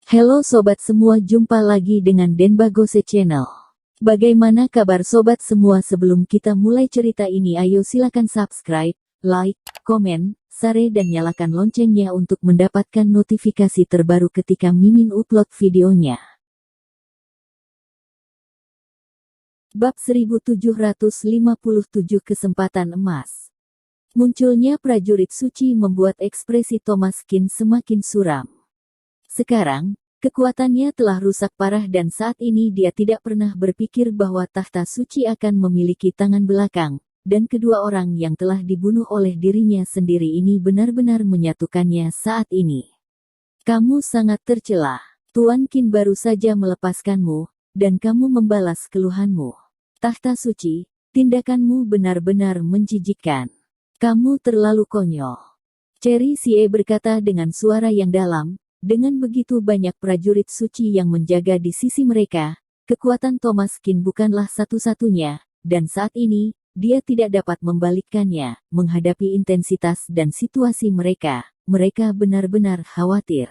Halo sobat semua, jumpa lagi dengan Denbagose Channel. Bagaimana kabar sobat semua? Sebelum kita mulai cerita ini, ayo silakan subscribe, like, komen, share dan nyalakan loncengnya untuk mendapatkan notifikasi terbaru ketika Mimin upload videonya. Bab 1757 Kesempatan Emas. Munculnya prajurit suci membuat ekspresi Thomas Kin semakin suram. Sekarang, kekuatannya telah rusak parah dan saat ini dia tidak pernah berpikir bahwa tahta suci akan memiliki tangan belakang, dan kedua orang yang telah dibunuh oleh dirinya sendiri ini benar-benar menyatukannya saat ini. Kamu sangat tercela. Tuan Qin baru saja melepaskanmu, dan kamu membalas keluhanmu. Tahta suci, tindakanmu benar-benar menjijikkan. Kamu terlalu konyol. Cherry Xie berkata dengan suara yang dalam. Dengan begitu banyak prajurit suci yang menjaga di sisi mereka, kekuatan Thomas Kin bukanlah satu-satunya, dan saat ini, dia tidak dapat membalikkannya. Menghadapi intensitas dan situasi mereka benar-benar khawatir.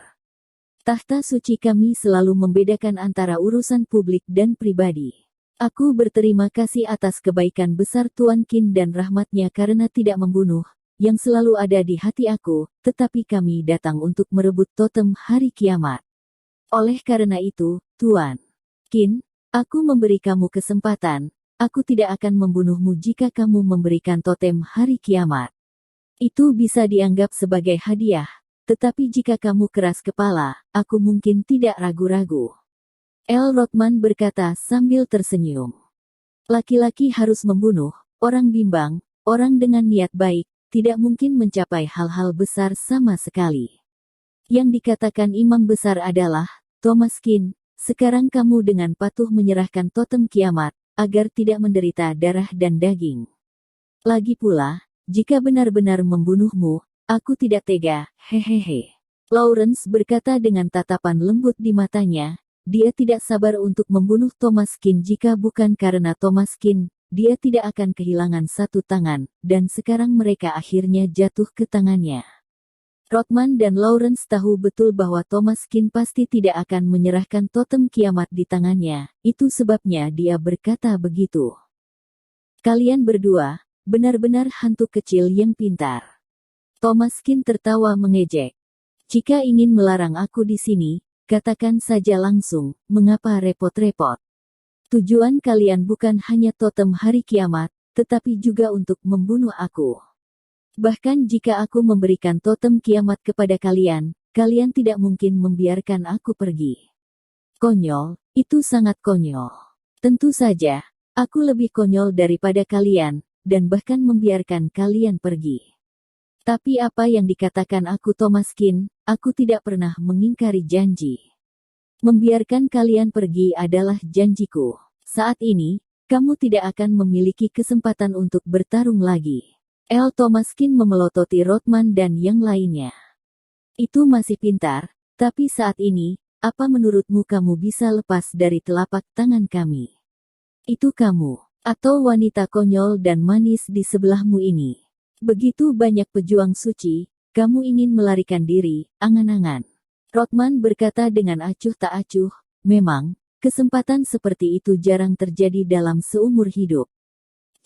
Tahta suci kami selalu membedakan antara urusan publik dan pribadi. Aku berterima kasih atas kebaikan besar Tuan Qin dan rahmatnya karena tidak membunuh, yang selalu ada di hati aku, tetapi kami datang untuk merebut totem hari kiamat. Oleh karena itu, Tuan Qin, aku memberi kamu kesempatan, aku tidak akan membunuhmu jika kamu memberikan totem hari kiamat. Itu bisa dianggap sebagai hadiah, tetapi jika kamu keras kepala, aku mungkin tidak ragu-ragu. L. Rothman berkata sambil tersenyum. Laki-laki harus membunuh, orang bimbang, orang dengan niat baik, tidak mungkin mencapai hal-hal besar sama sekali. Yang dikatakan imam besar adalah, Thomas Qin, sekarang kamu dengan patuh menyerahkan totem kiamat, agar tidak menderita darah dan daging. Lagi pula, jika benar-benar membunuhmu, aku tidak tega, hehehe. Lawrence berkata dengan tatapan lembut di matanya, dia tidak sabar untuk membunuh Thomas Qin jika bukan karena Thomas Qin. Dia tidak akan kehilangan satu tangan, dan sekarang mereka akhirnya jatuh ke tangannya. Rothman dan Lawrence tahu betul bahwa Thomas Qin pasti tidak akan menyerahkan totem kiamat di tangannya, itu sebabnya dia berkata begitu. Kalian berdua, benar-benar hantu kecil yang pintar. Thomas Qin tertawa mengejek. Jika ingin melarang aku di sini, katakan saja langsung, mengapa repot-repot? Tujuan kalian bukan hanya totem hari kiamat, tetapi juga untuk membunuh aku. Bahkan jika aku memberikan totem kiamat kepada kalian, kalian tidak mungkin membiarkan aku pergi. Konyol, itu sangat konyol. Tentu saja, aku lebih konyol daripada kalian, dan bahkan membiarkan kalian pergi. Tapi apa yang dikatakan aku Thomas Qin, aku tidak pernah mengingkari janji. Membiarkan kalian pergi adalah janjiku. Saat ini, kamu tidak akan memiliki kesempatan untuk bertarung lagi. L. Thomas Qin memelototi Rothman dan yang lainnya. Itu masih pintar, tapi saat ini, apa menurutmu kamu bisa lepas dari telapak tangan kami? Itu kamu, atau wanita konyol dan manis di sebelahmu ini. Begitu banyak pejuang suci, kamu ingin melarikan diri, angan-angan. Rothman berkata dengan acuh tak acuh, memang, kesempatan seperti itu jarang terjadi dalam seumur hidup.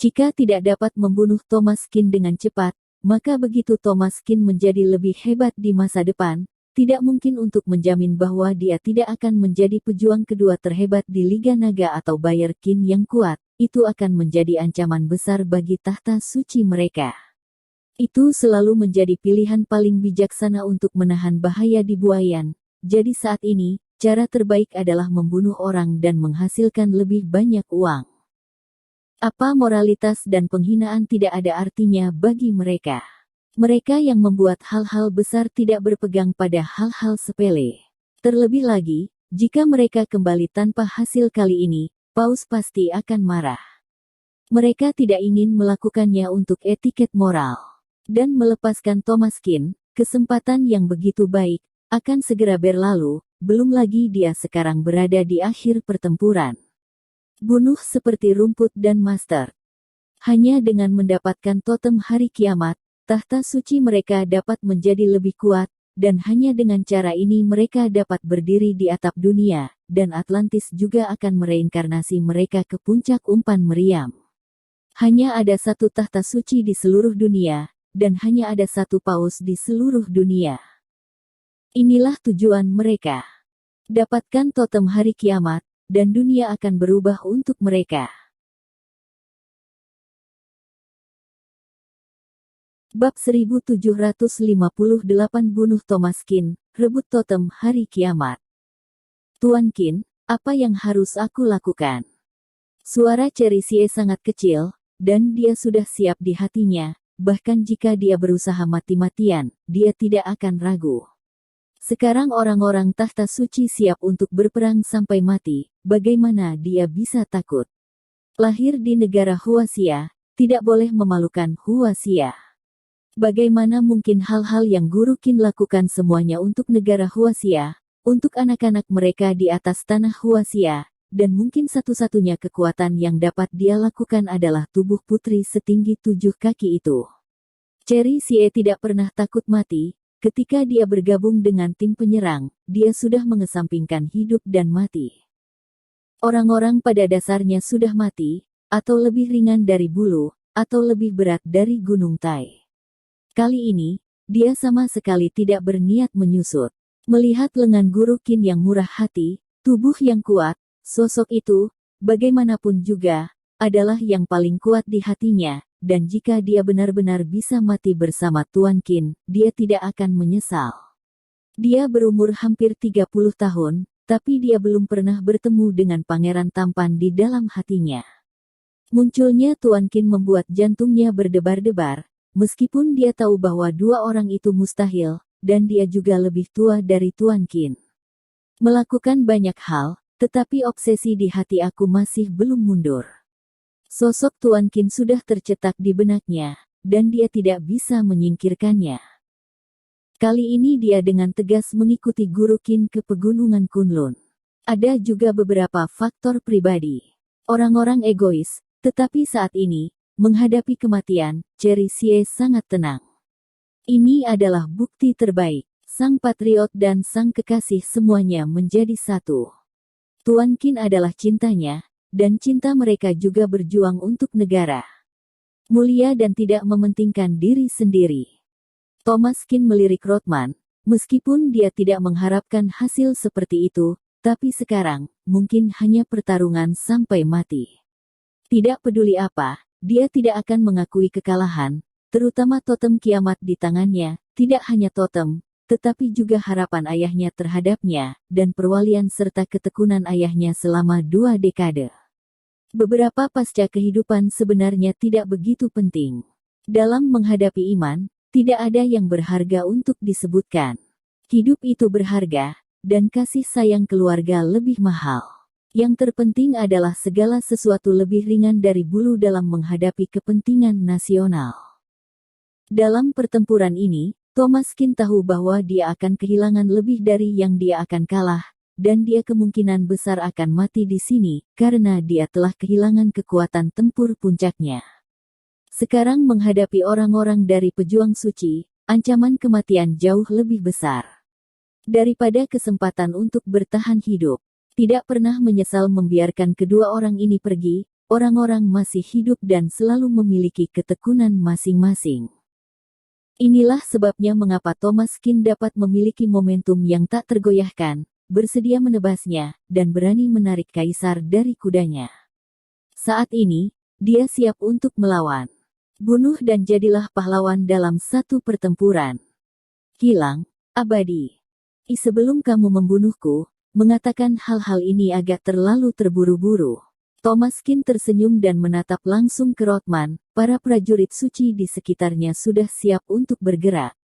Jika tidak dapat membunuh Thomas Qin dengan cepat, maka begitu Thomas Qin menjadi lebih hebat di masa depan, tidak mungkin untuk menjamin bahwa dia tidak akan menjadi pejuang kedua terhebat di Liga Naga atau Bayer Qin yang kuat, itu akan menjadi ancaman besar bagi tahta suci mereka. Itu selalu menjadi pilihan paling bijaksana untuk menahan bahaya di buayan. Jadi saat ini, cara terbaik adalah membunuh orang dan menghasilkan lebih banyak uang. Apa moralitas dan penghinaan tidak ada artinya bagi mereka. Mereka yang membuat hal-hal besar tidak berpegang pada hal-hal sepele. Terlebih lagi, jika mereka kembali tanpa hasil kali ini, Paus pasti akan marah. Mereka tidak ingin melakukannya untuk etiket moral. Dan melepaskan Thomas Qin, kesempatan yang begitu baik, akan segera berlalu, belum lagi dia sekarang berada di akhir pertempuran. Bunuh seperti rumput dan master. Hanya dengan mendapatkan totem hari kiamat, tahta suci mereka dapat menjadi lebih kuat, dan hanya dengan cara ini mereka dapat berdiri di atap dunia, dan Atlantis juga akan mereinkarnasi mereka ke puncak umpan meriam. Hanya ada satu tahta suci di seluruh dunia, dan hanya ada satu paus di seluruh dunia. Inilah tujuan mereka. Dapatkan totem hari kiamat, dan dunia akan berubah untuk mereka. Bab 1758 Bunuh Thomas Kin, rebut totem hari kiamat. Tuan Kin, apa yang harus aku lakukan? Suara Cherry sangat kecil, dan dia sudah siap di hatinya, bahkan jika dia berusaha mati-matian, dia tidak akan ragu. Sekarang orang-orang tahta suci siap untuk berperang sampai mati, bagaimana dia bisa takut? Lahir di negara Huaxia, tidak boleh memalukan Huaxia. Bagaimana mungkin hal-hal yang Guru Qin lakukan semuanya untuk negara Huaxia, untuk anak-anak mereka di atas tanah Huaxia, dan mungkin satu-satunya kekuatan yang dapat dia lakukan adalah tubuh putri setinggi 7 kaki itu. Cherry tidak pernah takut mati, ketika dia bergabung dengan tim penyerang, dia sudah mengesampingkan hidup dan mati. Orang-orang pada dasarnya sudah mati, atau lebih ringan dari bulu, atau lebih berat dari gunung Tai. Kali ini, dia sama sekali tidak berniat menyusut. Melihat lengan Guru Qin yang murah hati, tubuh yang kuat, sosok itu, bagaimanapun juga, adalah yang paling kuat di hatinya, dan jika dia benar-benar bisa mati bersama Tuan Qin, dia tidak akan menyesal. Dia berumur hampir 30 tahun, tapi dia belum pernah bertemu dengan pangeran tampan di dalam hatinya. Munculnya Tuan Qin membuat jantungnya berdebar-debar, meskipun dia tahu bahwa dua orang itu mustahil, dan dia juga lebih tua dari Tuan Qin. Melakukan banyak hal, tetapi obsesi di hati aku masih belum mundur. Sosok Tuan Qin sudah tercetak di benaknya, dan dia tidak bisa menyingkirkannya. Kali ini dia dengan tegas mengikuti Guru Qin ke pegunungan Kunlun. Ada juga beberapa faktor pribadi. Orang-orang egois, tetapi saat ini, menghadapi kematian, Cherry sangat tenang. Ini adalah bukti terbaik. Sang patriot dan sang kekasih semuanya menjadi satu. Tuan Qin adalah cintanya, dan cinta mereka juga berjuang untuk negara. Mulia dan tidak mementingkan diri sendiri. Thomas Qin melirik Rothman, meskipun dia tidak mengharapkan hasil seperti itu, tapi sekarang, mungkin hanya pertarungan sampai mati. Tidak peduli apa, dia tidak akan mengakui kekalahan, terutama totem kiamat di tangannya, tidak hanya totem, tetapi juga harapan ayahnya terhadapnya, dan perwalian serta ketekunan ayahnya selama 2 dekade. Beberapa pasca kehidupan sebenarnya tidak begitu penting. Dalam menghadapi iman, tidak ada yang berharga untuk disebutkan. Hidup itu berharga, dan kasih sayang keluarga lebih mahal. Yang terpenting adalah segala sesuatu lebih ringan dari bulu dalam menghadapi kepentingan nasional. Dalam pertempuran ini, Thomas Qin tahu bahwa dia akan kehilangan lebih dari yang dia akan kalah, dan dia kemungkinan besar akan mati di sini, karena dia telah kehilangan kekuatan tempur puncaknya. Sekarang menghadapi orang-orang dari pejuang suci, ancaman kematian jauh lebih besar. Daripada kesempatan untuk bertahan hidup. Tidak pernah menyesal membiarkan kedua orang ini pergi, orang-orang masih hidup dan selalu memiliki ketekunan masing-masing. Inilah sebabnya mengapa Thomas Qin dapat memiliki momentum yang tak tergoyahkan, bersedia menebasnya, dan berani menarik kaisar dari kudanya. Saat ini, dia siap untuk melawan. Bunuh dan jadilah pahlawan dalam satu pertempuran. Hilang, abadi. Sebelum kamu membunuhku, mengatakan hal-hal ini agak terlalu terburu-buru. Thomas Qin tersenyum dan menatap langsung ke Rothman, para prajurit suci di sekitarnya sudah siap untuk bergerak.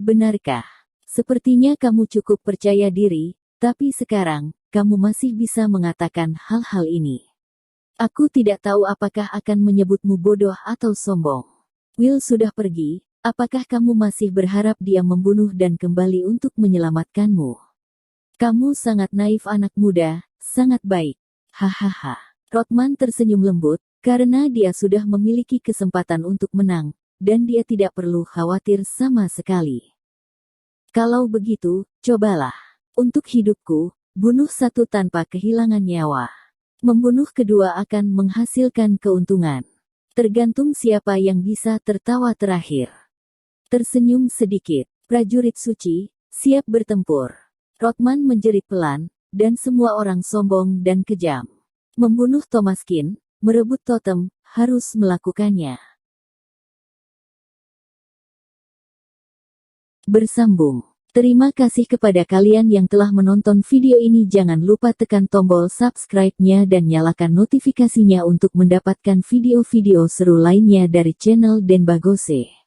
Benarkah? Sepertinya kamu cukup percaya diri, tapi sekarang, kamu masih bisa mengatakan hal-hal ini. Aku tidak tahu apakah akan menyebutmu bodoh atau sombong. Will sudah pergi, apakah kamu masih berharap dia membunuh dan kembali untuk menyelamatkanmu? Kamu sangat naif anak muda, sangat baik. Hahaha. Rothman tersenyum lembut, karena dia sudah memiliki kesempatan untuk menang, dan dia tidak perlu khawatir sama sekali. Kalau begitu, cobalah. Untuk hidupku, bunuh satu tanpa kehilangan nyawa. Membunuh kedua akan menghasilkan keuntungan. Tergantung siapa yang bisa tertawa terakhir. Tersenyum sedikit, prajurit suci, siap bertempur. Rothman menjerit pelan, dan semua orang sombong dan kejam. Membunuh Thomaskin, merebut totem, harus melakukannya. Bersambung. Terima kasih kepada kalian yang telah menonton video ini. Jangan lupa tekan tombol subscribe-nya dan nyalakan notifikasinya untuk mendapatkan video-video seru lainnya dari channel Denbagose.